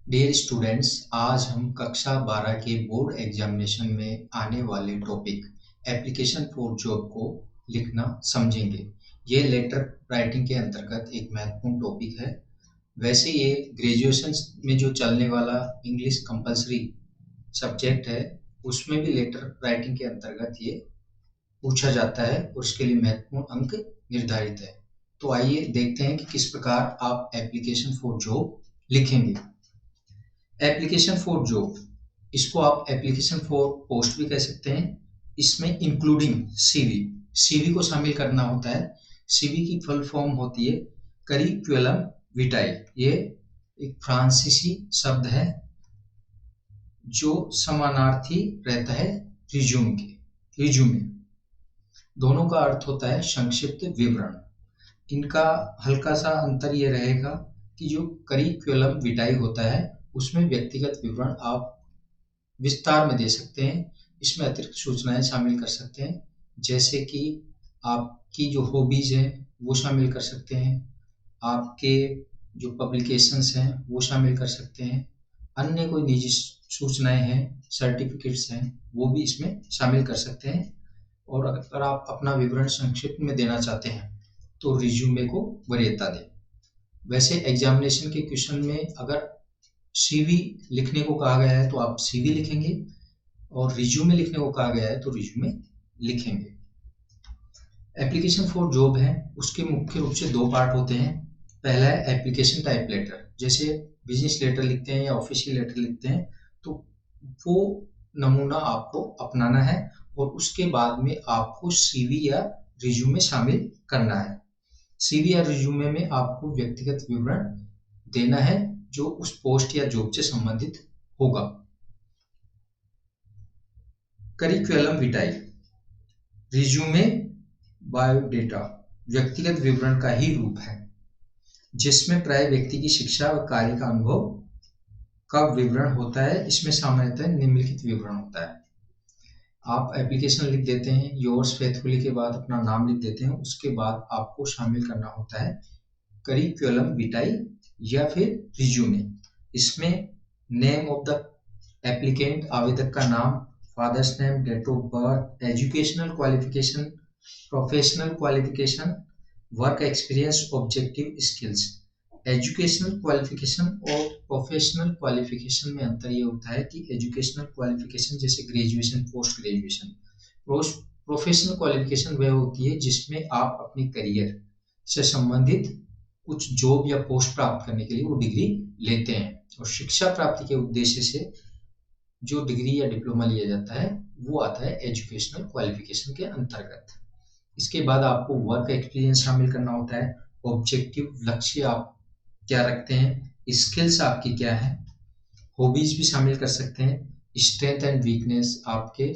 Dear students, आज हम कक्षा 12 के बोर्ड एग्जामिनेशन में आने वाले टॉपिक एप्लीकेशन फॉर जॉब को लिखना समझेंगे। ये लेटर राइटिंग के अंतर्गत एक महत्वपूर्ण टॉपिक है। वैसे ये ग्रेजुएशन में जो चलने वाला इंग्लिश कंपलसरी सब्जेक्ट है, उसमें भी लेटर राइटिंग के अंतर्गत ये पूछा जाता है और उसके लिए महत्वपूर्ण अंक निर्धारित है। तो आइए देखते हैं कि किस प्रकार आप एप्लीकेशन फॉर जॉब लिखेंगे। एप्लीकेशन फॉर जॉब, इसको आप एप्लीकेशन फॉर पोस्ट भी कह सकते हैं। इसमें इंक्लूडिंग सीवी को शामिल करना होता है। सीवी की फुल फॉर्म होती है करिकुलम विटाई। ये एक फ्रांसीसी शब्द है जो समानार्थी रहता है रिज्यूमे। दोनों का अर्थ होता है संक्षिप्त विवरण। इनका हल्का सा अंतर ये रहेगा कि जो करिकुलम विटाई होता है उसमें व्यक्तिगत विवरण आप विस्तार में दे सकते हैं। इसमें अतिरिक्त सूचनाएं शामिल कर सकते हैं, जैसे कि आपकी जो हॉबीज हैं वो शामिल कर सकते हैं, आपके जो पब्लिकेशंस हैं वो शामिल कर सकते हैं, अन्य कोई निजी सूचनाएं हैं, सर्टिफिकेट्स हैं, वो भी इसमें शामिल कर सकते हैं। और अगर आप अपना विवरण संक्षिप्त में देना चाहते हैं तो रिज्यूमे को वरीयता दें। वैसे एग्जामिनेशन के क्वेश्चन में अगर सीवी लिखने को कहा गया है तो आप सीवी लिखेंगे और रिज्यूमे लिखने को कहा गया है तो रिज्यूमे लिखेंगे। एप्लीकेशन फॉर जॉब है, उसके मुख्य रूप से दो पार्ट होते हैं। पहला है एप्लीकेशन टाइप लेटर, जैसे बिजनेस लेटर लिखते हैं या ऑफिशियल लेटर लिखते हैं, तो वो नमूना आपको अपनाना है और उसके बाद में आपको सीवी या रिज्यूमे शामिल करना है। सीवी या रिज्यूमे में आपको व्यक्तिगत विवरण देना है जो उस पोस्ट या जॉब से संबंधित होगा। करिकुलम विटाई, रिज्यूमे बायोडेटा व्यक्तिगत विवरण का ही रूप है, जिसमें प्राय व्यक्ति की शिक्षा और कार्य का अनुभव का विवरण होता है। इसमें सामान्यतः निम्नलिखित विवरण होता है। आप एप्लीकेशन लिख देते हैं, योर्स फेथफुली के बाद अपना नाम लिख देते हैं, उसके बाद आपको शामिल करना होता है करिकुलम विटाई या फिर रिज्यूमे। इसमें नेम ऑफ द एप्लीकेंट, आवेदक का नाम, father's name, date of birth, educational qualification, professional qualification, work experience, objective skills. Educational qualification और प्रोफेशनल क्वालिफिकेशन में अंतर ये होता है कि एजुकेशनल क्वालिफिकेशन जैसे graduation, post graduation. Professional qualification वह होती है जिसमें आप अपनी करियर से संबंधित कुछ जॉब या पोस्ट प्राप्त करने के लिए वो डिग्री लेते हैं, और शिक्षा प्राप्ति के उद्देश्य से जो डिग्री या डिप्लोमा लिया जाता है वो आता है एजुकेशनल क्वालिफिकेशन के अंतर्गत। इसके बाद आपको वर्क एक्सपीरियंस शामिल करना होता है, ऑब्जेक्टिव लक्ष्य आप क्या रखते हैं, स्किल्स आपकी क्या है, हॉबीज भी शामिल कर सकते हैं, स्ट्रेंथ एंड वीकनेस आपके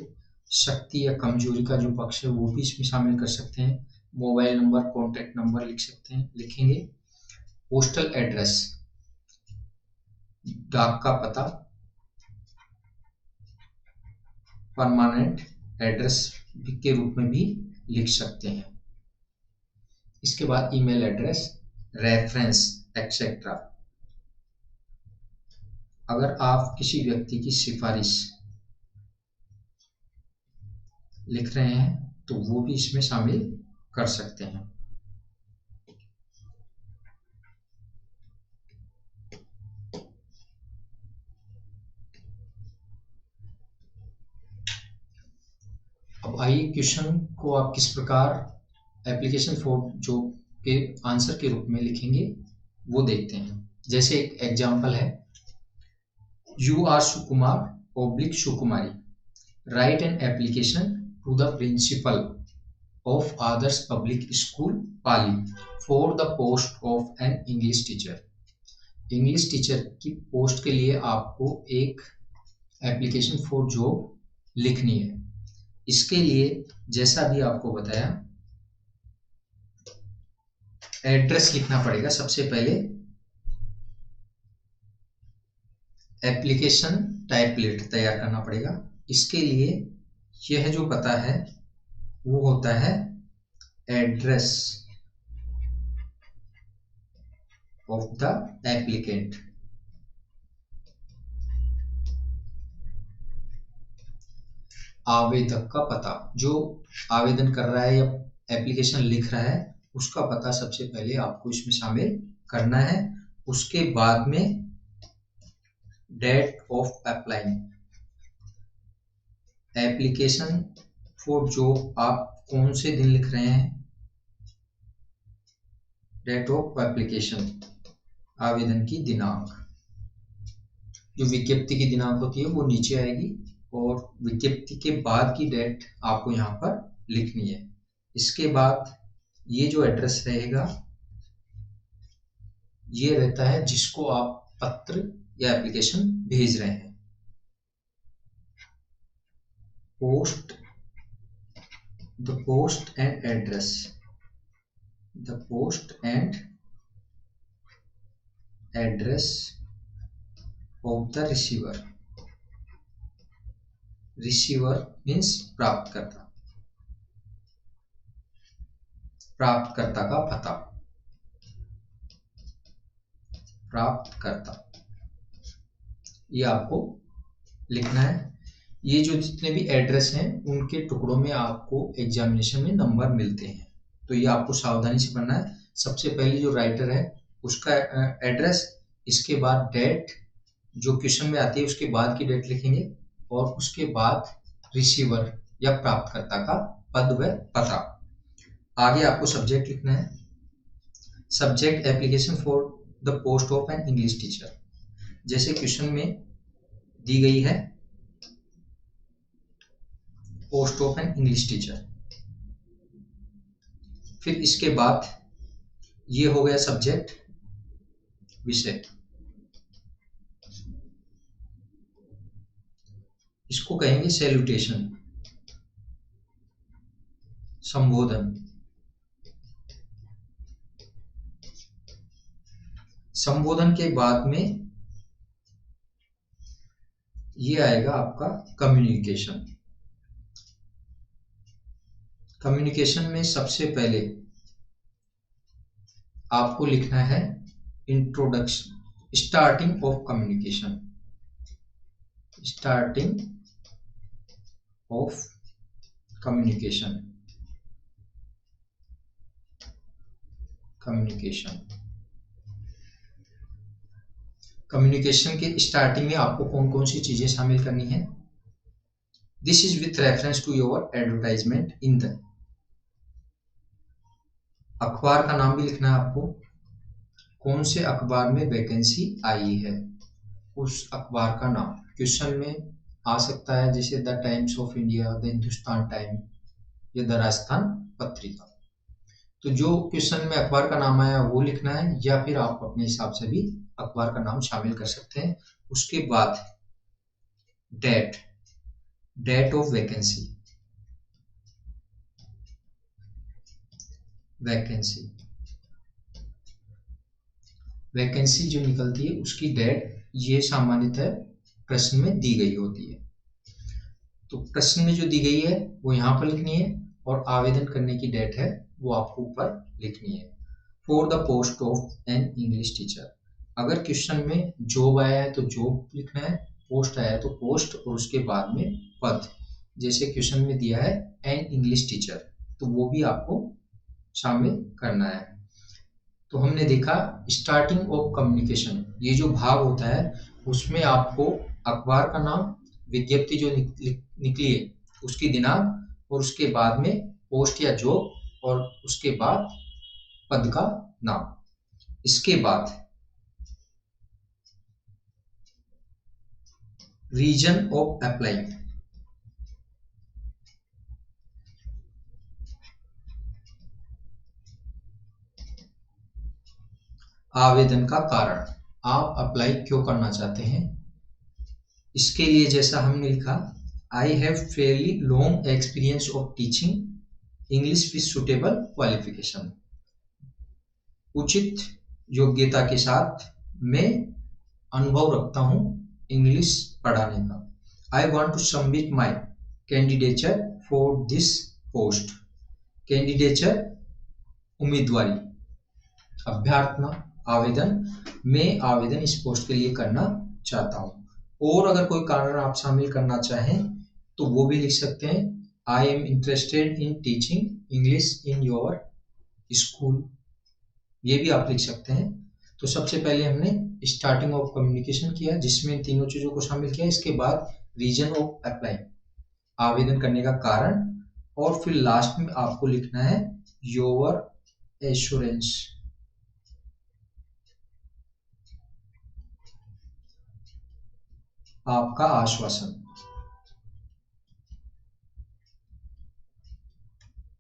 शक्ति या कमजोरी का जो पक्ष है वो भी इसमें शामिल कर सकते हैं, मोबाइल नंबर, कॉन्टैक्ट नंबर लिखेंगे, पोस्टल एड्रेस डाक का पता, परमानेंट एड्रेस के रूप में भी लिख सकते हैं। इसके बाद ईमेल एड्रेस, रेफरेंस एक्सेट्रा। अगर आप किसी व्यक्ति की सिफारिश लिख रहे हैं तो वो भी इसमें शामिल कर सकते हैं। अब आइए क्वेश्चन को आप किस प्रकार एप्लीकेशन फॉर जॉब के आंसर के रूप में लिखेंगे वो देखते हैं। जैसे एक एग्जांपल है, you are Sukumar oblique Sukumari, write an application to the principal of Adarsh public school Pali for the post of an English teacher. English teacher की पोस्ट के लिए आपको एक एप्लीकेशन फॉर जॉब लिखनी है। इसके लिए जैसा भी आपको बताया, एड्रेस लिखना पड़ेगा। सबसे पहले एप्लीकेशन टाइप लेटर तैयार करना पड़ेगा। इसके लिए यह जो पता है वो होता है एड्रेस ऑफ द एप्लीकेंट। आवेदक का पता, जो आवेदन कर रहा है या एप्लीकेशन लिख रहा है उसका पता सबसे पहले आपको इसमें शामिल करना है। उसके बाद में date of applying, application for job आप कौन से दिन लिख रहे हैं, डेट ऑफ एप्लीकेशन, आवेदन की दिनांक, जो विज्ञप्ति की दिनांक होती है वो नीचे आएगी और विज्ञप्ति के बाद की डेट आपको यहाँ पर लिखनी है। इसके बाद ये जो एड्रेस रहेगा ये रहता है जिसको आप पत्र या एप्लीकेशन भेज रहे हैं। Post, the post and address, the post and address of the receiver, receiver means प्राप्तकर्ता, प्राप्तकर्ता का पता, प्राप्तकर्ता, ये आपको लिखना है। ये जो जितने भी एड्रेस हैं उनके टुकड़ों में आपको एग्जामिनेशन में नंबर मिलते हैं, तो ये आपको सावधानी से पढ़ना है। सबसे पहले जो राइटर है उसका एड्रेस, इसके बाद डेट जो क्वेश्चन में आती है उसके बाद की डेट लिखेंगे और उसके बाद रिसीवर या प्राप्तकर्ता का पद व पता। आगे आपको सब्जेक्ट लिखना है। Subject application for the post of an English teacher, जैसे क्वेश्चन में दी गई है post of an English teacher. फिर इसके बाद ये हो गया सब्जेक्ट, विषय, इसको कहेंगे सैल्यूटेशन, संबोधन। संबोधन के बाद में ये आएगा आपका कम्युनिकेशन। कम्युनिकेशन में सबसे पहले आपको लिखना है introduction, starting of communication, starting of communication, communication. Communication के स्टार्टिंग में आपको कौन कौन सी चीजें शामिल करनी है। This is with reference to your advertisement in the, अखबार का नाम भी लिखना है आपको, कौन से अखबार में वैकेंसी आई है उस अखबार का नाम। क्वेश्चन में आ सकता है जैसे the times of India, the Hindustan time या द राजस्थान पत्रिका। तो जो क्वेश्चन में अखबार का नाम आया वो लिखना है, या फिर आप अपने हिसाब से भी अखबार का नाम शामिल कर सकते हैं। उसके बाद date, date of vacancy, vacancy, vacancy जो निकलती है उसकी डेट ये सामान्यतः प्रश्न में दी गई होती है। तो प्रश्न में जो दी गई है वो यहाँ पर लिखनी है और आवेदन करने की डेट है वो आपको ऊपर लिखनी है। For the post of an English teacher, अगर क्वेश्चन में जॉब आया है तो जॉब लिखना है, पोस्ट आया है तो पोस्ट और उसके बाद में पद। जैसे क्वेश्चन में दिया है एन इंग्लिश टीचर तो वो भी आपको शामिल करना है। तो हमने देखा स्टार्टिंग ऑफ कम्युनिकेशन, ये जो भाग होता है उसमें आपको अखबार का नाम, विज्ञप्ति जो निकली है उसकी दिनांक और उसके बाद में पोस्ट या जॉब और उसके बाद पद का नाम। इसके बाद रीजन ऑफ अप्लाइंग, आवेदन का कारण, आप अप्लाई क्यों करना चाहते हैं। इसके लिए जैसा हमने लिखा, I have Fairlie long experience of teaching English with suitable qualification, उचित योग्यता के साथ मैं अनुभव रखता हूं इंग्लिश पढ़ाने का। I want to submit my candidature for this post, candidature उम्मीदवारी, अभ्यर्थना आवेदन, मैं आवेदन इस पोस्ट के लिए करना चाहता हूं। और अगर कोई कारण आप शामिल करना चाहें तो वो भी लिख सकते हैं। I am interested in teaching English in your school, ये भी आप लिख सकते हैं। तो सबसे पहले हमने स्टार्टिंग ऑफ कम्युनिकेशन किया जिसमें तीनों चीजों को शामिल किया। इसके बाद रीजन ऑफ अप्लाई, आवेदन करने का कारण, और फिर लास्ट में आपको लिखना है योर एश्योरेंस, आपका आश्वासन।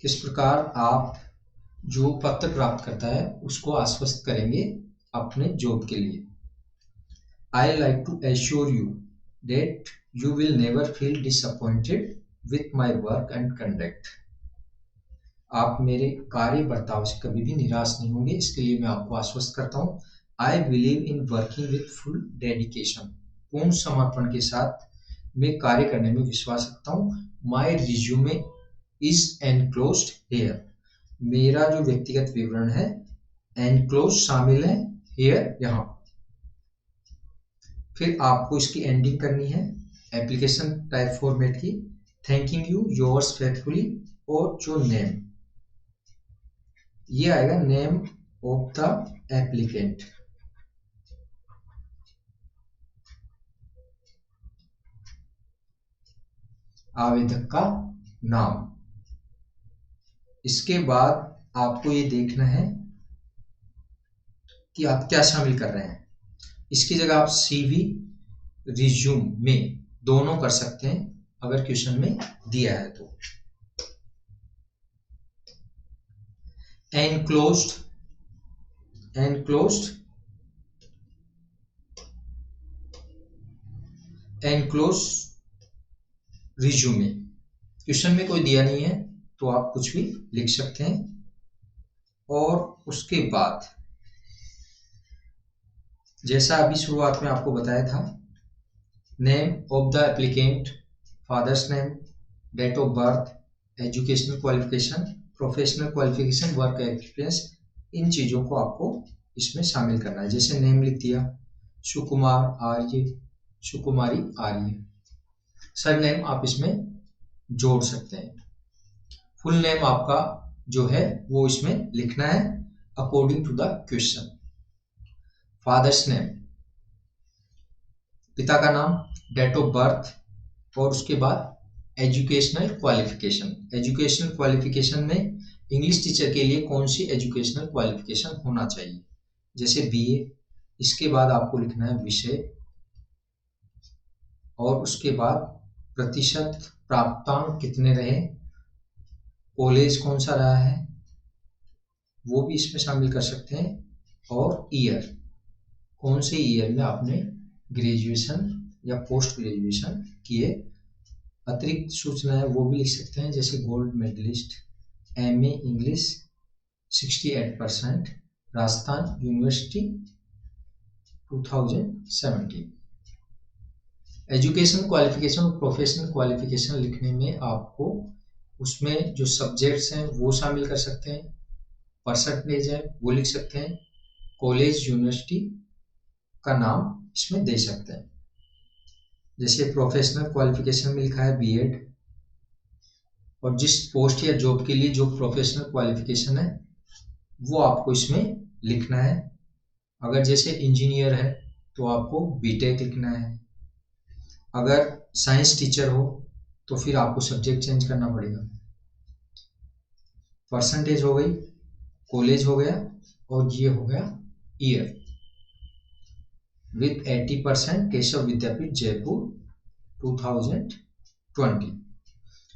किस प्रकार आप जो पत्र प्राप्त करता है उसको आश्वस्त करेंगे अपने जॉब के लिए। I like to assure you that you will never feel disappointed with my work and conduct. आप मेरे कार्य बर्ताव से कभी भी निराश नहीं होंगे, इसके लिए मैं आपको आश्वस्त करता हूँ। I believe in working with full dedication, पूर्ण समर्पण के साथ मैं कार्य करने में विश्वास रखता हूँ। माई रिज्यूमे इज एनक्लोज्ड हेयर, मेरा जो व्यक्तिगत विवरण है एनक्लोज शामिल है, हेयर यहाँ। फिर आपको इसकी एंडिंग करनी है एप्लीकेशन टाइप फॉर्मेट की, थैंकिंग यू योर्स फेथफुली, और जो नेम, ये आएगा नेम ऑफ द एप्लीकेंट। आवेदक का नाम। इसके बाद आपको ये देखना है कि आप क्या शामिल कर रहे हैं। इसकी जगह आप सीवी, रिज्यूम में दोनों कर सकते हैं अगर क्वेश्चन में दिया है तो। Enclosed, enclosed, enclosed resume, question में कोई दिया नहीं है तो आप कुछ भी लिख सकते हैं। और उसके बाद जैसा अभी शुरुआत में आपको बताया था, name of the applicant, father's name, date of birth, educational qualification, professional qualification, work experience, इन चीज़ों को आपको इसमें शामिल करना है। जैसे नेम लिख दिया सुकुमार आर्य, सुकुमारी आर्य, सर नेम आप इसमें जोड़ सकते हैं। फुल नेम आपका जो है वो इसमें लिखना है according to the question. Father's name, पिता का नाम, डेट ऑफ बर्थ, और उसके बाद एजुकेशनल क्वालिफिकेशन। एजुकेशनल क्वालिफिकेशन में इंग्लिश टीचर के लिए कौन सी एजुकेशनल क्वालिफिकेशन होना चाहिए, जैसे बीए। इसके बाद आपको लिखना है विषय, और उसके बाद प्रतिशत, प्राप्तांक कितने रहे, कॉलेज कौन सा रहा है वो भी इसमें शामिल कर सकते हैं, और ईयर, कौन से ईयर में आपने ग्रेजुएशन या पोस्ट ग्रेजुएशन किए। अतिरिक्त सूचना है वो भी लिख सकते हैं, जैसे gold medalist, MA English 68%, Rajasthan university 2017। Education qualification और प्रोफेशनल क्वालिफिकेशन लिखने में आपको उसमें जो सब्जेक्ट्स हैं वो शामिल कर सकते हैं, परसेंटेज है वो लिख सकते हैं, कॉलेज यूनिवर्सिटी का नाम इसमें दे सकते हैं। जैसे प्रोफेशनल क्वालिफिकेशन में लिखा है बीएड, और जिस पोस्ट या जॉब के लिए जो प्रोफेशनल क्वालिफिकेशन है वो आपको इसमें लिखना है। अगर जैसे इंजीनियर है तो आपको बीटेक लिखना है, अगर साइंस टीचर हो तो फिर आपको सब्जेक्ट चेंज करना पड़ेगा। परसेंटेज हो गई, कॉलेज हो गया, और ये हो गया ईयर। विथ 80% केशव विद्यापीठ जयपुर 2020।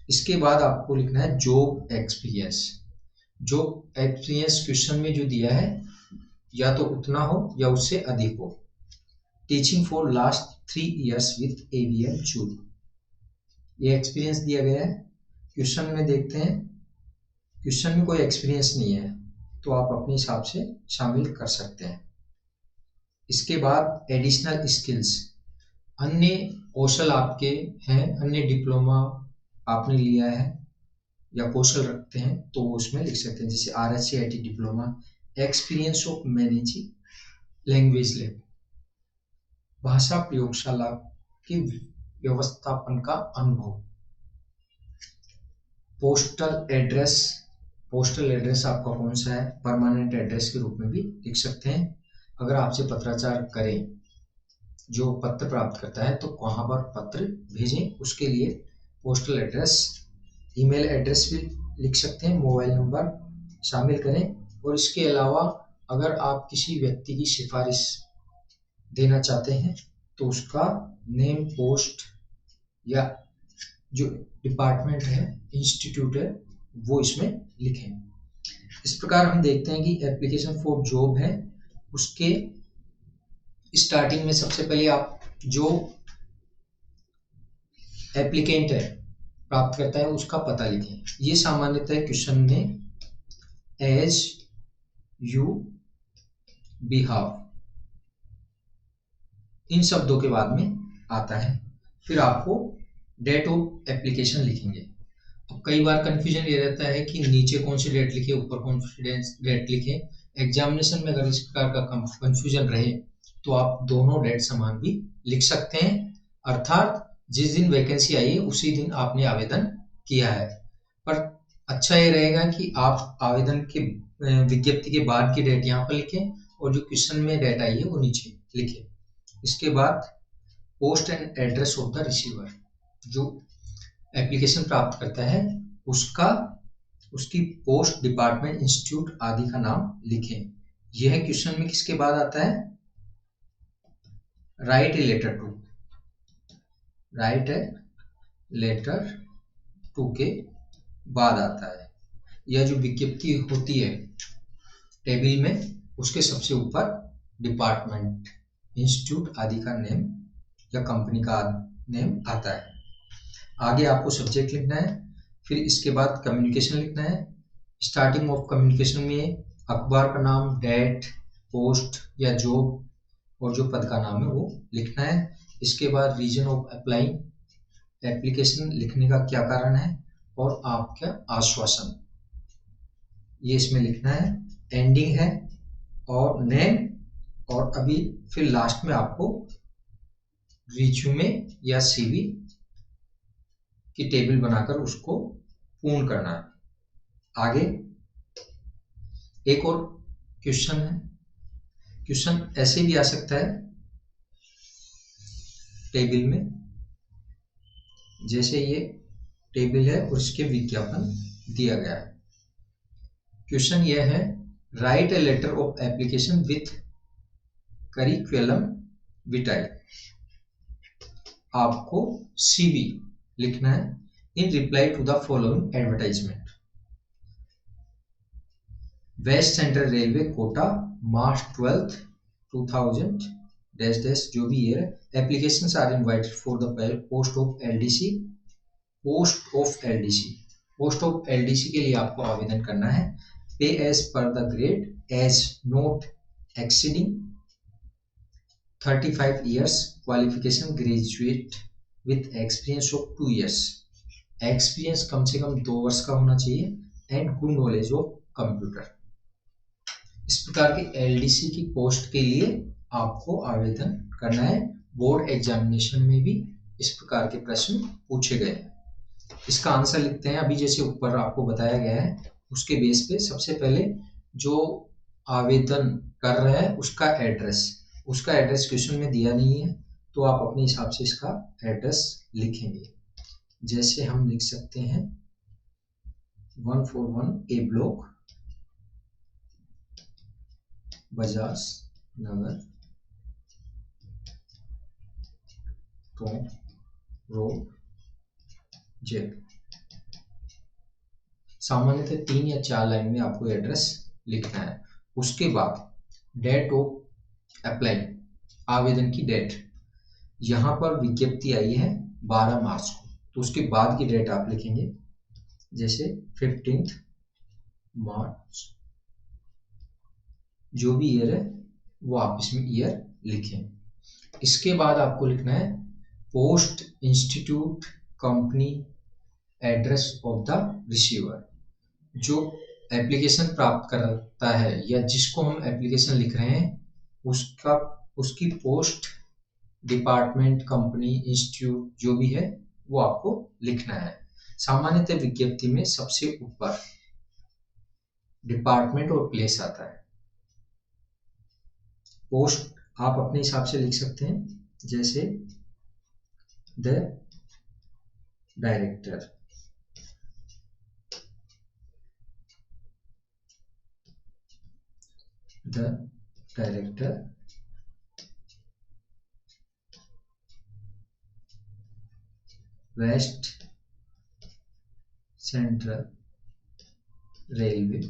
इसके बाद आपको लिखना है job experience. Job experience question में जो दिया है या तो उतना हो या उससे अधिक हो। Teaching for last 3 years with AVM Churu, ये एक्सपीरियंस दिया गया है। क्वेश्चन में देखते हैं, क्वेश्चन में कोई एक्सपीरियंस नहीं है तो आप अपने हिसाब से शामिल कर सकते हैं। इसके बाद एडिशनल स्किल्स, अन्य कौशल आपके हैं, अन्य डिप्लोमा आपने लिया है या कौशल रखते हैं तो उसमें लिख सकते हैं, जैसे RSCIT diploma, experience of managing language lab, भाषा प्रयोगशाला के व्यवस्थापन का अनुभव, पोस्टल एड्रेस आपका कौन सा है, परमानेंट एड्रेस के रूप में भी लिख सकते हैं। अगर आपसे पत्राचार करें, जो पत्र प्राप्त करता है, तो कहाँ पर पत्र भेजें, उसके लिए पोस्टल एड्रेस, ईमेल एड्रेस भी लिख सकते हैं, मोबाइल नंबर शामिल करें। और इसके अलावा अगर आप किसी व्यक्ति की सिफारिश देना चाहते हैं तो उसका नेम, पोस्ट या जो डिपार्टमेंट है, इंस्टीट्यूट है, वो इसमें लिखें। इस प्रकार हम देखते हैं कि एप्लीकेशन फॉर जॉब है, उसके स्टार्टिंग में सबसे पहले आप जो एप्लीकेंट है, प्राप्त करता है, उसका पता लिखें। ये सामान्यतः क्वेश्चन में एज यू बिहाव इन शब्दों के बाद में आता है। फिर आपको डेट ऑफ एप्लीकेशन लिखेंगे। अब कई बार कंफ्यूजन ये रहता है कि नीचे कौन सी डेट लिखे, ऊपर कौन सी डेट लिखे। एग्जामिनेशन में अगर इस प्रकार का कंफ्यूजन रहे तो आप दोनों डेट समान भी लिख सकते हैं, अर्थात जिस दिन वैकेंसी आई है उसी दिन आपने आवेदन किया है। पर अच्छा ये रहेगा कि आप आवेदन के विज्ञप्ति के बाद की डेट यहाँ पर लिखें और जो क्वेश्चन में डेट आई है वो नीचे लिखें। इसके बाद post and address of the receiver, जो एप्लीकेशन प्राप्त करता है उसकी पोस्ट, डिपार्टमेंट, इंस्टीट्यूट आदि का नाम लिखें। यह क्वेश्चन में किसके बाद आता है, राइट ए लेटर टू के बाद आता है। यह जो विज्ञप्ति होती है टेबल में, उसके सबसे ऊपर डिपार्टमेंट, इंस्टीट्यूट आदि का नेम या कंपनी का नेम आता है। आगे आपको सब्जेक्ट लिखना है, फिर इसके बाद कम्युनिकेशन लिखना है। स्टार्टिंग ऑफ कम्युनिकेशन में अखबार का नाम, डेट, पोस्ट या जॉब और जो पद का नाम है वो लिखना है। इसके बाद रीजन ऑफ अप्लाइंग, एप्लीकेशन लिखने का क्या कारण है और आपका आश्वासन, ये इसमें लिखना है। एंडिंग है और नेम, और अभी फिर लास्ट में आपको रिज्यूमे या सीवी की टेबल बनाकर उसको पूर्ण करना है। आगे एक और क्वेश्चन है, क्वेश्चन ऐसे भी आ सकता है टेबल में, जैसे ये टेबल है और इसके विज्ञापन दिया गया है। क्वेश्चन यह है, write a letter of application with curriculum vitae, आपको सीवी लिखना है in reply to the following advertisement. West central railway Kota, March 12, 2000 dash dash, जो भी ईयर है। Applications are invited for the post of LDC. Post of LDC के लिए आपको आवेदन करना है। Pay as per the grade age not exceeding 35 years, qualification graduate with experience of 2 years, experience कम से कम 2 वर्ष का होना चाहिए, and good knowledge of computer. इस प्रकार की एलडीसी की पोस्ट के लिए आपको आवेदन करना है। बोर्ड एग्जामिनेशन में भी इस प्रकार के प्रश्न पूछे गए हैं। इसका आंसर लिखते हैं। अभी जैसे ऊपर आपको बताया गया है उसके बेस पे सबसे पहले जो आवेदन कर रहा है उसका एड्रेस क्वेश्चन में दिया नहीं है, तो आप अपने हिसाब से इसका एड्रेस लिखेंगे। जैसे हम लिख सकते हैं 141 ए ब्लॉक, बजाज नगर, टोंक रोड, जयपुर। सामान्यतः 3 या 4 लाइन में आपको एड्रेस लिखना है। उसके बाद डेट ऑफ अप्लाई, आवेदन की डेट, यहाँ पर विज्ञप्ति आई है 12 मार्च को, तो उसके बाद की डेट आप लिखेंगे, जैसे 15 मार्च, जो भी ईयर है वो आप इसमें ईयर लिखें। इसके बाद आपको लिखना है post, institute, company, address of the receiver. जो एप्लीकेशन प्राप्त करता है या जिसको हम एप्लीकेशन लिख रहे हैं उसकी पोस्ट, डिपार्टमेंट, कंपनी, इंस्टीट्यूट जो भी है वो आपको लिखना है। सामान्यतः विज्ञप्ति में सबसे ऊपर डिपार्टमेंट और प्लेस आता है। पोस्ट आप अपने हिसाब से लिख सकते हैं, जैसे the director, the director west central railway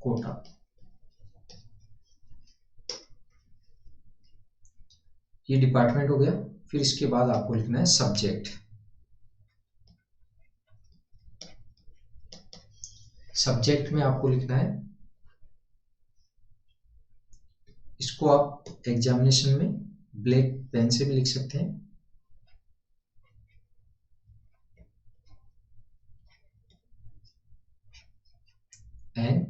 Kota. ये डिपार्टमेंट हो गया। फिर इसके बाद आपको लिखना है सब्जेक्ट। सब्जेक्ट में आपको लिखना है, इसको आप एग्जामिनेशन में ब्लैक पेन से भी लिख सकते हैं, an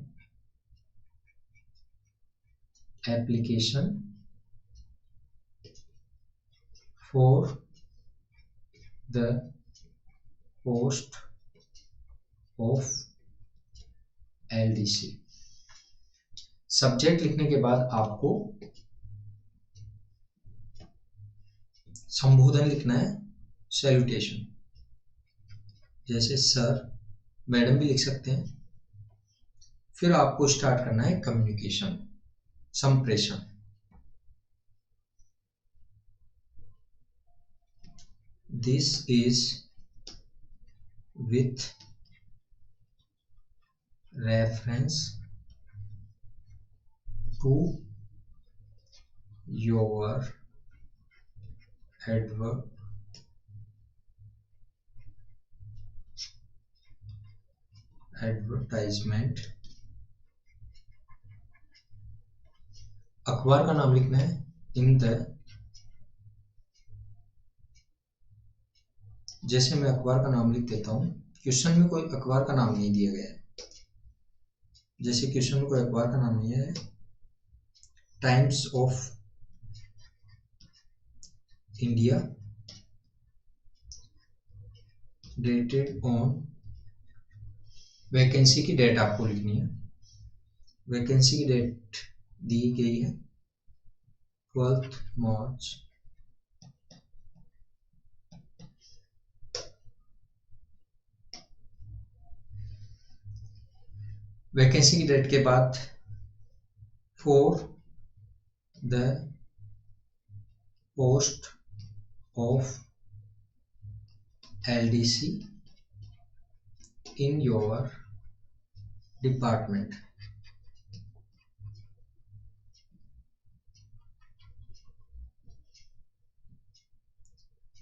application for the post of LDC। Subject लिखने के बाद आपको संबोधन लिखना है, सैल्यूटेशन, जैसे सर, मैडम भी लिख सकते हैं। फिर आपको स्टार्ट करना है कम्युनिकेशन, संप्रेषण। This is with reference to your advertisement. अखबार का नाम लिखना है, इन द, जैसे मैं अखबार का नाम लिख देता हूं। क्वेश्चन में कोई अखबार का नाम नहीं दिया गया है, जैसे क्वेश्चन में कोई अखबार का नाम नहीं है। Times of India, dated on, vacancy की डेट आपको लिखनी है। वैकेंसी की डेट दी गई है 12 मार्च। वैकेंसी की डेट के बाद for the post of LDC in your department.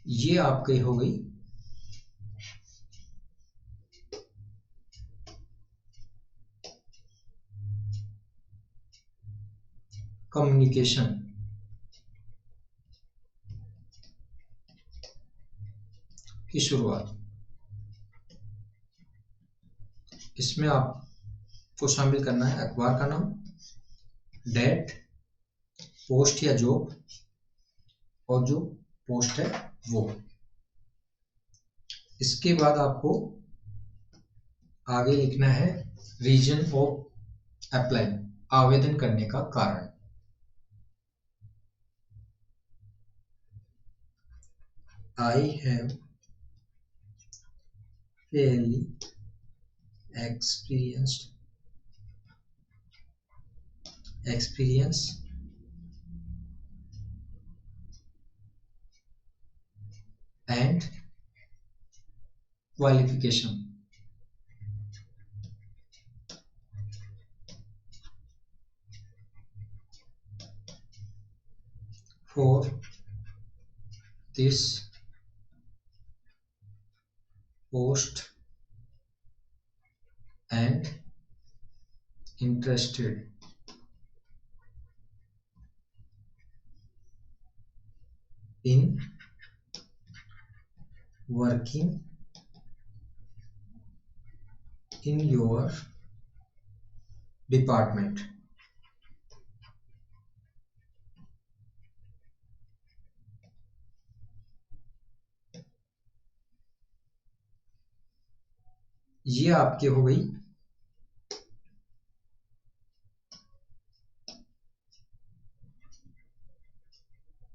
ये आपकी हो गई कम्युनिकेशन की शुरुआत। इसमें आपको शामिल करना है अखबार का नाम, डेट, पोस्ट या जॉब, और जो पोस्ट है वो। इसके बाद आपको आगे लिखना है रीजन ऑफ अप्लाई, आवेदन करने का कारण। I have fairly experience and qualification for this post and interested in working in your department। ये आपके हो गई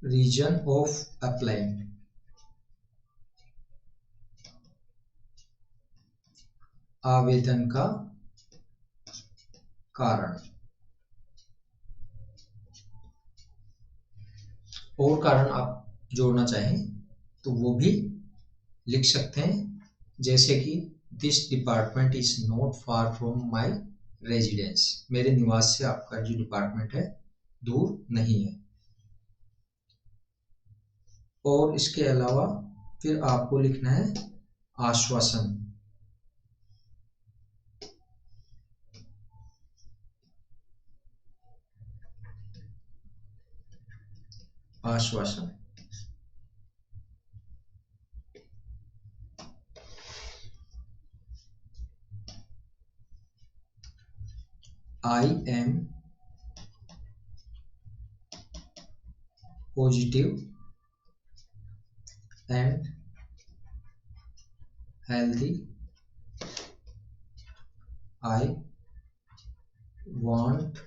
रीजन ऑफ अप्लाई। आवेदन का कारण, और कारण आप जोड़ना चाहें तो वो भी लिख सकते हैं, जैसे कि this department is not far from my residence. मेरे निवास से आपका जो डिपार्टमेंट है दूर नहीं है। और इसके अलावा फिर आपको लिखना है आश्वासन। आश्वासन I am positive and healthy, I want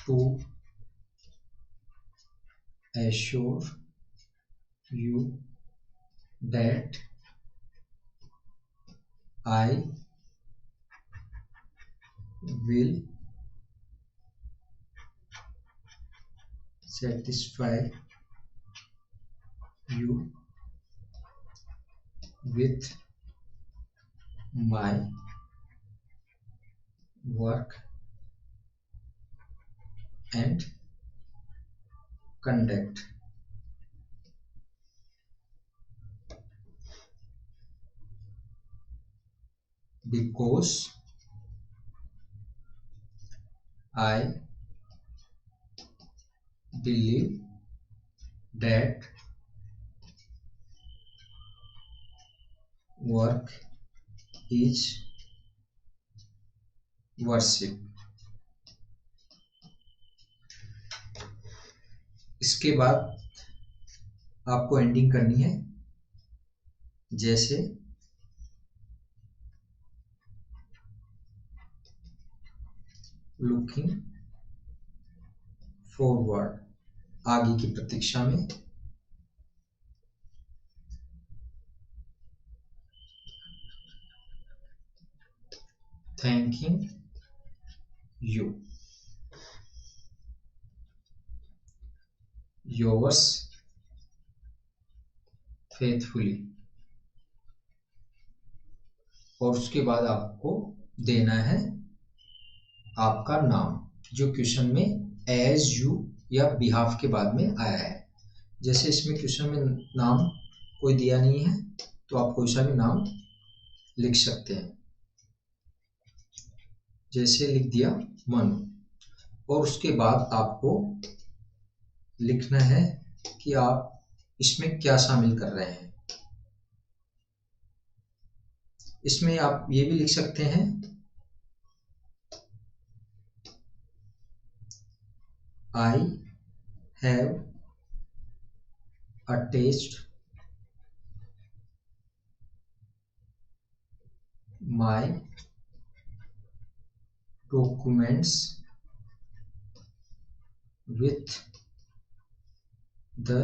to assure you that I will satisfy you with my work and conduct. Because I believe that work is worship. इसके बाद आपको एंडिंग करनी है, जैसे लुकिंग फॉरवर्ड, आगे की प्रतीक्षा में। Thanking you, yours faithfully. और उसके बाद आपको देना है आपका नाम, जो क्वेश्चन में एज यू या बिहाफ के बाद में आया है। जैसे इसमें क्वेश्चन में नाम कोई दिया नहीं है तो आप कोई सा भी नाम लिख सकते हैं, जैसे लिख दिया मनु। और उसके बाद आपको लिखना है कि आप इसमें क्या शामिल कर रहे हैं। इसमें आप ये भी लिख सकते हैं I have attached my documents with the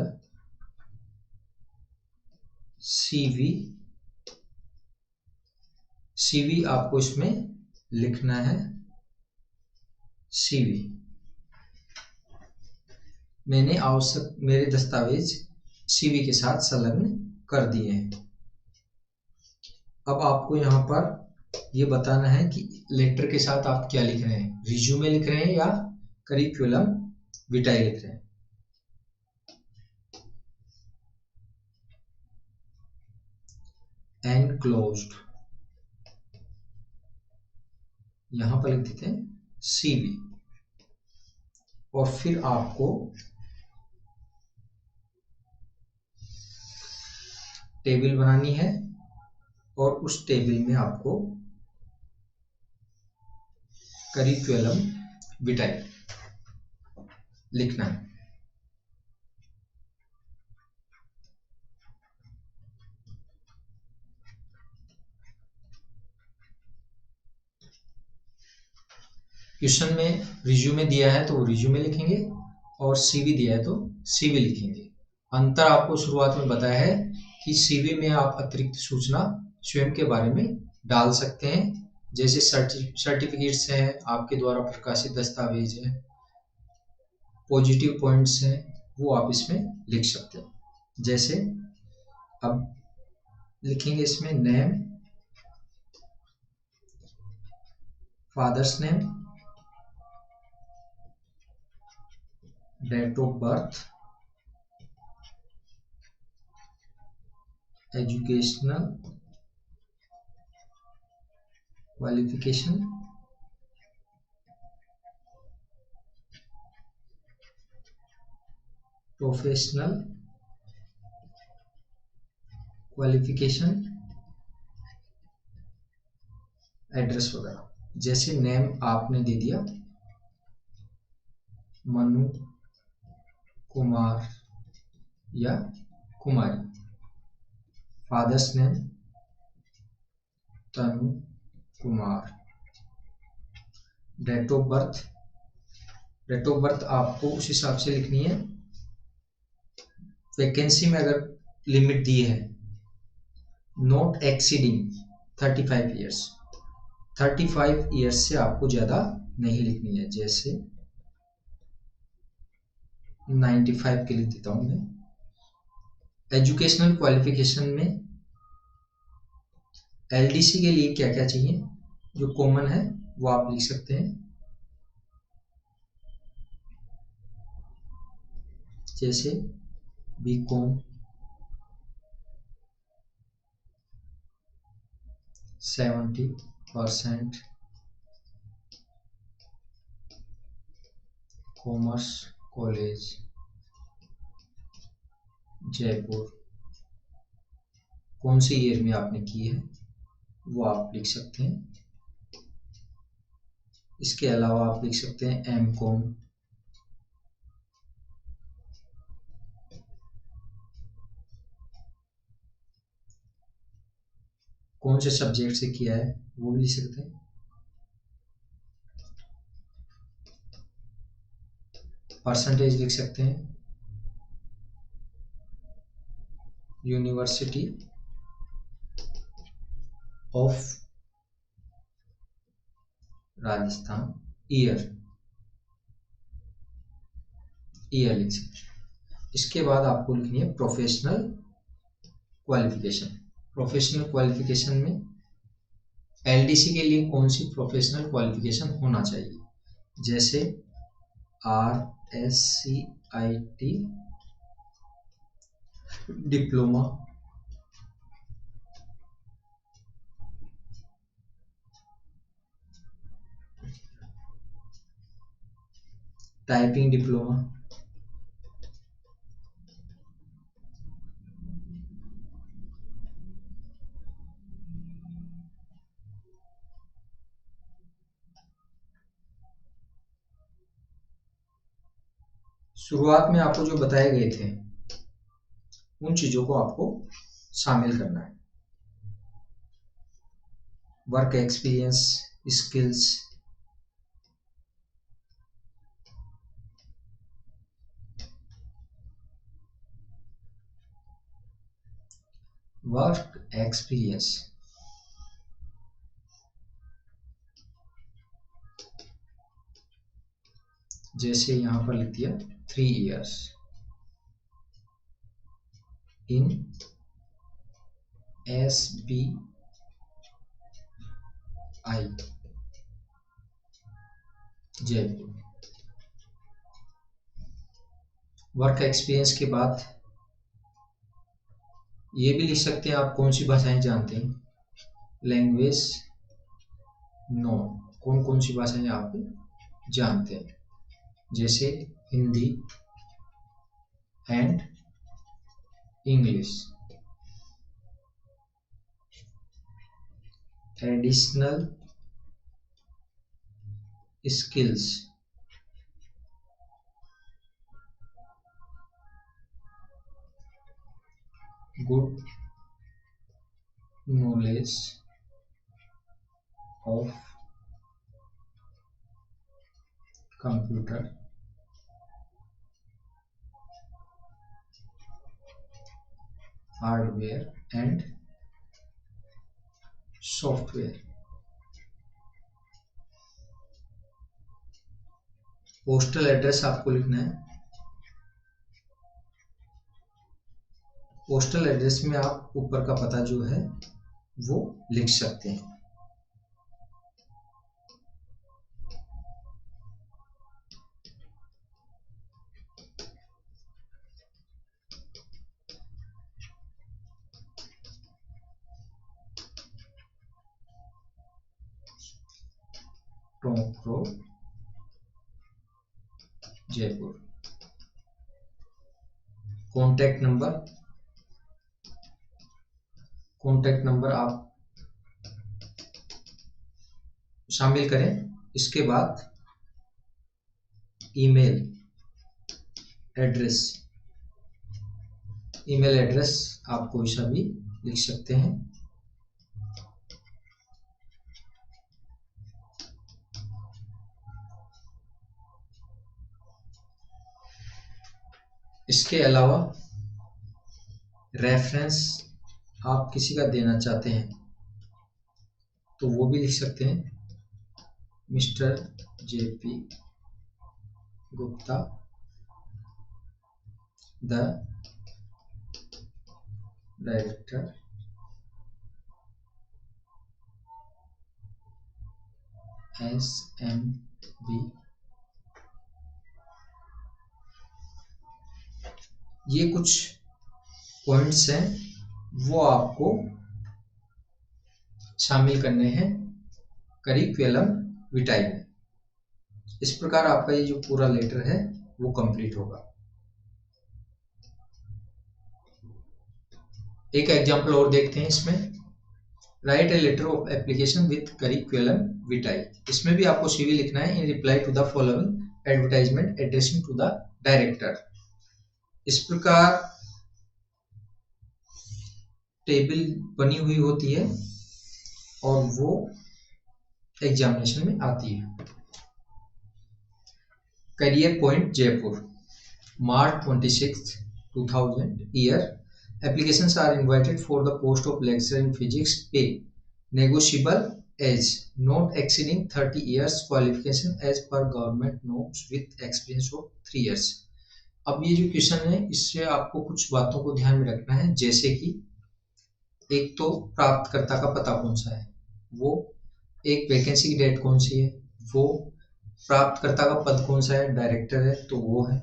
CV। CV आपको इसमें लिखना है CV। मैंने आवश्यक मेरे दस्तावेज CV के साथ संलग्न कर दिए हैं। अब आपको यहाँ पर ये बताना है कि लेटर के साथ आप क्या लिख रहे हैं, रिज्यूमे लिख रहे हैं या करिकुलम विटाe लिख रहे हैं। एनक्लोज्ड, यहां पर लिख देते हैं CV। और फिर आपको टेबल बनानी है और उस टेबल में आपको करिकुलम विटाe लिखना है। क्वेश्चन में रिज्यूमे दिया है तो रिज्यूमे लिखेंगे और सीवी दिया है तो सीवी लिखेंगे। अंतर आपको शुरुआत में बताया है कि सीवी में आप अतिरिक्त सूचना स्वयं के बारे में डाल सकते हैं, जैसे सर्टिफिकेट्स हैं, आपके द्वारा प्रकाशित दस्तावेज हैं, पॉजिटिव पॉइंट्स हैं, वो आप इसमें लिख सकते हैं। जैसे अब लिखेंगे इसमें name, father's name, date of birth, educational qualification, professional qualification, address वगैरह। जैसे नेम आपने दे दिया मनु कुमार या Kumari, father's name Tanu Kumar, date of birth, date of birth आपको उस हिसाब से लिखनी है। वैकेंसी में अगर लिमिट दी है नॉट एक्सीडिंग 35 ईयर्स, 35 ईयर्स से आपको ज़्यादा नहीं लिखनी है। जैसे 95 के लिए देता हूँ मैं। एजुकेशनल क्वालिफिकेशन में एलडीसी के लिए क्या क्या चाहिए, जो कॉमन है वो आप लिख सकते हैं। जैसे बीकॉम, 70%, कॉमर्स कॉलेज जयपुर, कौन सी ईयर में आपने की है वो आप लिख सकते हैं। इसके अलावा आप लिख सकते हैं एम कॉम, कौन से सब्जेक्ट से किया है वो भी लिख सकते हैं। परसेंटेज लिख सकते हैं। यूनिवर्सिटी ऑफ राजस्थान, ईयर लिख सकते हैं। इसके बाद आपको लिखनी है प्रोफेशनल क्वालिफिकेशन। प्रोफेशनल क्वालिफिकेशन में एलडीसी के लिए कौन सी प्रोफेशनल क्वालिफिकेशन होना चाहिए, जैसे RSCIT डिप्लोमा, टाइपिंग डिप्लोमा, शुरुआत में आपको जो बताए गए थे उन चीजों को आपको शामिल करना है। Work experience, skills, work experience जैसे यहां पर लिख दिया 3 years इन SBI जयपुर। वर्क एक्सपीरियंस के बाद ये भी लिख सकते हैं आप कौन सी भाषाएं जानते हैं। लैंग्वेज नो, कौन कौन सी भाषाएं आप जानते हैं, जैसे Hindi and English. Additional skills, good knowledge of computer hardware and software. Postal address आपको लिखना है। पोस्टल एड्रेस में आप ऊपर का पता जो है वो लिख सकते हैं। Tonk road, Jaipur. Contact number आप शामिल करें। इसके बाद ईमेल एड्रेस आप कोई सा भी लिख सकते हैं। इसके अलावा रेफरेंस आप किसी का देना चाहते हैं तो वो भी लिख सकते हैं। Mister JP Gupta, the director SMB। ये कुछ पॉइंट्स हैं, वो आपको शामिल करने हैं करिकुलम विटाई में। इस प्रकार आपका ये जो पूरा लेटर है वो कंप्लीट होगा। एक एग्जांपल और देखते हैं इसमें। Write a letter of application with curriculum vitae. इसमें भी आपको CV लिखना है। In reply to the following advertisement addressing to the director. इस प्रकार टेबल बनी हुई होती है और वो एग्जामिनेशन में आती है। Career point Jaipur, March 26, 2000 year. Applications are invited for the post of lecturer in physics. Pay negotiable age not exceeding 30 years. Qualification as per government norms with experience of 3 years. अब ये जो क्वेश्चन है इससे आपको कुछ बातों को ध्यान में रखना है, जैसे कि एक तो प्राप्तकर्ता का पता कौन सा है, वो एक वैकेंसी की डेट कौन सी है, वो प्राप्तकर्ता का पद कौन सा है, डायरेक्टर है तो वो है।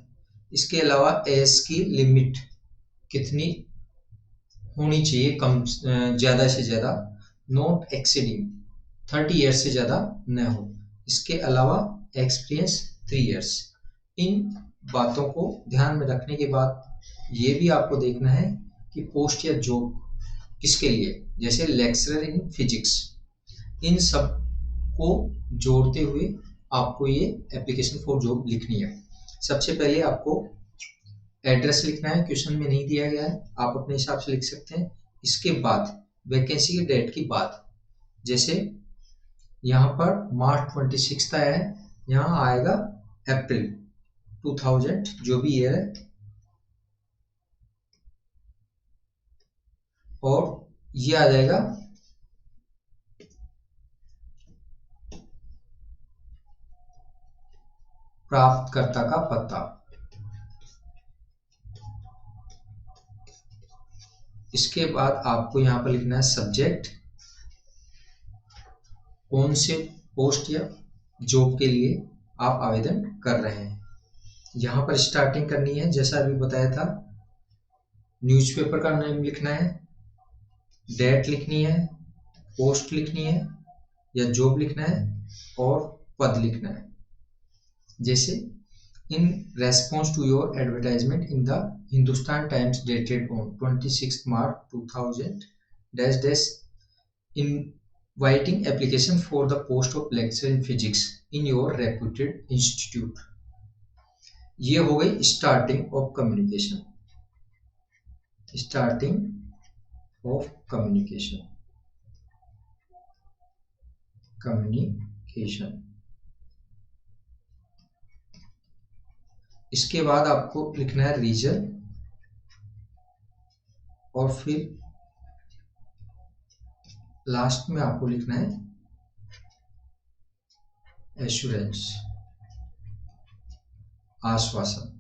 इसके अलावा एज की लिमिट कितनी होनी चाहिए, कम ज्यादा से ज्यादा, नॉट एक्सीडिंग 30 ईयर्स से ज्यादा न हो। इसके अलावा एक्सपीरियंस 3 ईयर्स। इन बातों को ध्यान में रखने के बाद ये भी आपको देखना है कि पोस्ट या जॉब किसके लिए, जैसे लेक्चरर इन फिजिक्स, इन सब को जोड़ते हुए आपको ये एप्लीकेशन फॉर जॉब लिखनी है। सबसे पहले आपको एड्रेस लिखना है, क्वेश्चन में नहीं दिया गया है, आप अपने हिसाब से लिख सकते हैं। इसके बाद वैकेंसी की डेट की बात, जैसे यहाँ पर March 26 आया है, यहाँ आएगा अप्रैल 2000 जो भी ईयर है, और ये आ जाएगा प्राप्तकर्ता का पता। इसके बाद आपको यहाँ पर लिखना है सब्जेक्ट, कौन से पोस्ट या जॉब के लिए आप आवेदन कर रहे हैं। यहाँ पर स्टार्टिंग करनी है, जैसा अभी बताया था, न्यूज़पेपर का नेम लिखना है, डेट लिखनी है, पोस्ट लिखनी है या जॉब लिखना है, और पद लिखना है। जैसे in response to your advertisement in the Hindustan Times dated on 26 March 2000 dash dash inviting application for the post of lecturer in physics in your reputed institute। ये हो गई स्टार्टिंग ऑफ कम्युनिकेशन। इसके बाद आपको लिखना है रीजन और फिर लास्ट में आपको लिखना है एश्योरेंस, आश्वासन।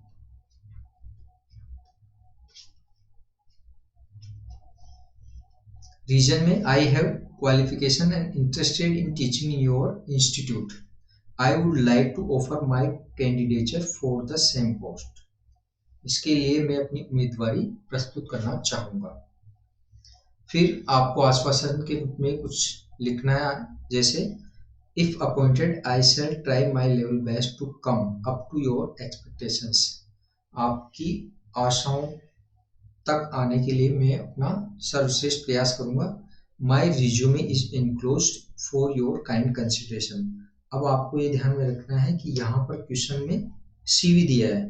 रीजन में I have qualification and interested in teaching in your institute, I would like to offer my candidature for the same post. इसके लिए मैं अपनी उम्मीदवारी प्रस्तुत करना चाहूँगा। फिर आपको आश्वासन के रूप में कुछ लिखना है, जैसे if appointed I shall try my level best to come up to your expectations. आपकी आशाओं तक आने के लिए मैं अपना सर्वश्रेष्ठ प्रयास करूंगा। My resume is enclosed for your kind consideration. अब आपको ये ध्यान में रखना है कि यहाँ पर क्वेश्चन में सीवी दिया है,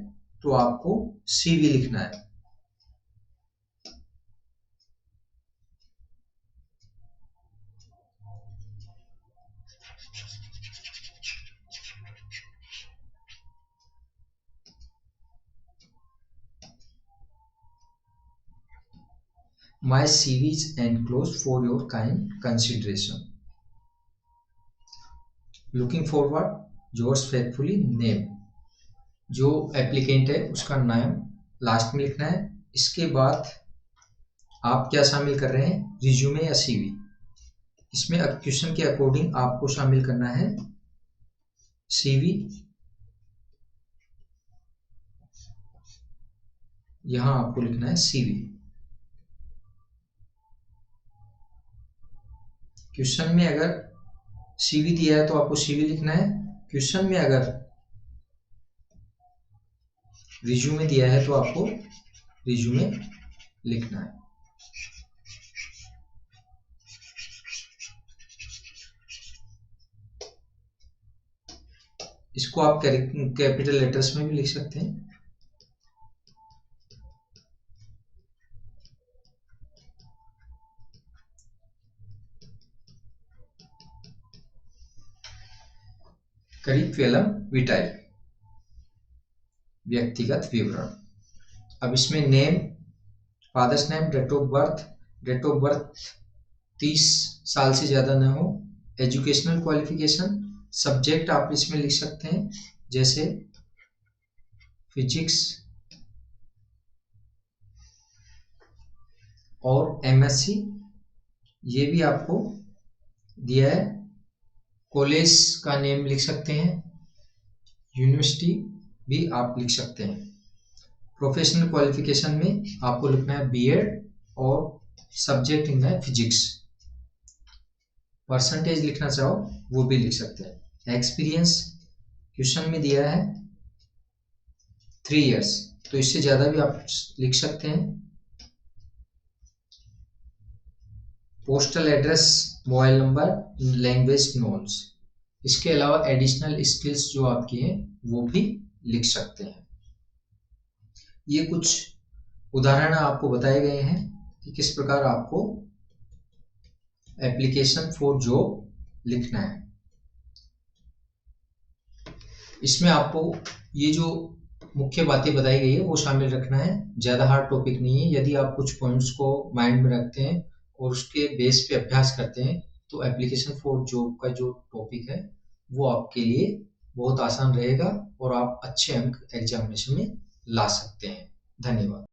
तो आपको सीवी लिखना है। My CV is enclosed for your kind consideration. Looking forward, yours faithfully name. जो एप्लीकेंट है उसका नाम लास्ट में लिखना है। इसके बाद आप क्या शामिल कर रहे हैं, रिज्यूमे या सीवी। इसमें क्वेश्चन के अकॉर्डिंग आपको शामिल करना है सीवी। यहां आपको लिखना है सीवी। क्वेश्चन में अगर सीवी दिया है तो आपको सीवी लिखना है। क्वेश्चन में अगर रिज्यूमे दिया है तो आपको रिज्यूमे लिखना है। इसको आप कैपिटल लेटर्स में भी लिख सकते हैं। करिकुलम विटाe, व्यक्तिगत विवरण। अब इसमें name, father's name, date of birth 30 साल से ज्यादा न हो। एजुकेशनल क्वालिफिकेशन, सब्जेक्ट आप इसमें लिख सकते हैं, जैसे फिजिक्स और एमएससी, ये भी आपको दिया है। कॉलेज का नेम लिख सकते हैं, यूनिवर्सिटी भी आप लिख सकते हैं। प्रोफेशनल क्वालिफिकेशन में आपको लिखना है बीएड और सब्जेक्ट लिखना है फिजिक्स। परसेंटेज लिखना चाहो वो भी लिख सकते हैं। एक्सपीरियंस क्वेश्चन में दिया है 3 इयर्स, तो इससे ज्यादा भी आप लिख सकते हैं। Postal address, mobile number, language knowns. इसके अलावा एडिशनल स्किल्स जो आपकी हैं वो भी लिख सकते हैं। ये कुछ उदाहरण आपको बताए गए हैं कि किस प्रकार आपको एप्लीकेशन फॉर जॉब लिखना है। इसमें आपको ये जो मुख्य बातें बताई गई है वो शामिल रखना है, ज़्यादा हार्ड टॉपिक नहीं है। यदि आप कुछ पॉइंट्स को माइंड में रखते हैं और उसके बेस पे अभ्यास करते हैं तो एप्लीकेशन फॉर जॉब का जो टॉपिक है वो आपके लिए बहुत आसान रहेगा और आप अच्छे अंक एग्जामिनेशन में ला सकते हैं। धन्यवाद।